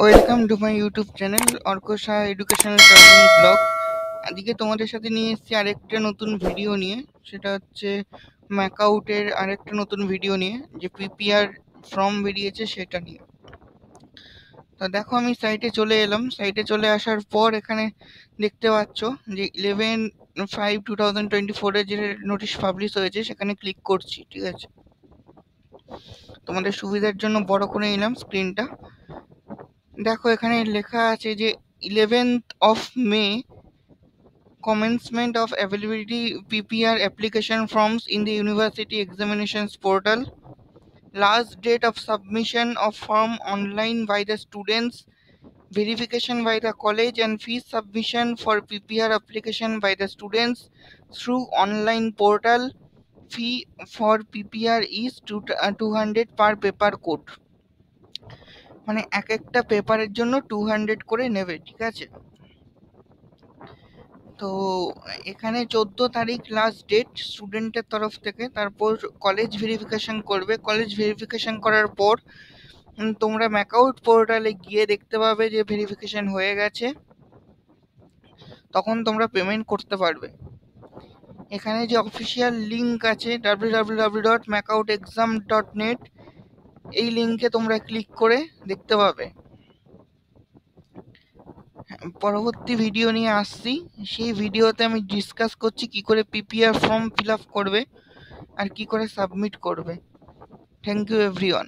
Welcome to my YouTube channel Arka Shah educational travelling blog. আজকে তোমাদের সাথে নিয়ে এসেছি আরেকটা নতুন ভিডিও নিয়ে। সেটা হচ্ছে ম্যাকআউটের আরেকটা নতুন ভিডিও নিয়ে, যে পিপিআর ফর্ম বেরিয়েছে সেটা নিয়ে। তো দেখো, আমি সাইটে চলে এলাম। সাইটে চলে আসার পর এখানে দেখতে পাচ্ছ যে 11/5/2024 যে নোটিশ পাবলিশ হয়েছে সেখানে ক্লিক করছি। ঠিক আছে, তোমাদের সুবিধার জন্য বড় করে নিলাম স্ক্রিনটা। দেখো, এখানে লেখা আছে যে 11th of May commencement of availability PPR application forms in the university examinations portal. Last date of submission of form online by the students, verification by the college and fees submission for PPR application by the students through online portal. Fee for PPR is 200 per paper code. মানে এক একটা পেপারের জন্য 200 করে নেবে। ঠিক আছে, তো এখানে 14 তারিখ লাস্ট ডেট স্টুডেন্টের তরফ থেকে। তারপর কলেজ ভেরিফিকেশন করবে। কলেজ ভেরিফিকেশন করার পর তোমরা ম্যাকআউট পোর্টালে গিয়ে দেখতে পাবে যে ভেরিফিকেশন হয়ে গেছে। তখন তোমরা পেমেন্ট করতে পারবে। এখানে যে অফিসিয়াল লিঙ্ক আছে www.macoutexam.net, এই লিঙ্কে তোমরা ক্লিক করে দেখতে পাবে। পরবর্তী ভিডিও নিয়ে আসছি, সেই ভিডিওতে আমি ডিসকাস করছি কি করে পিপিআর ফর্ম ফিল আপ করবে আর কি করে সাবমিট করবে। Thank you everyone.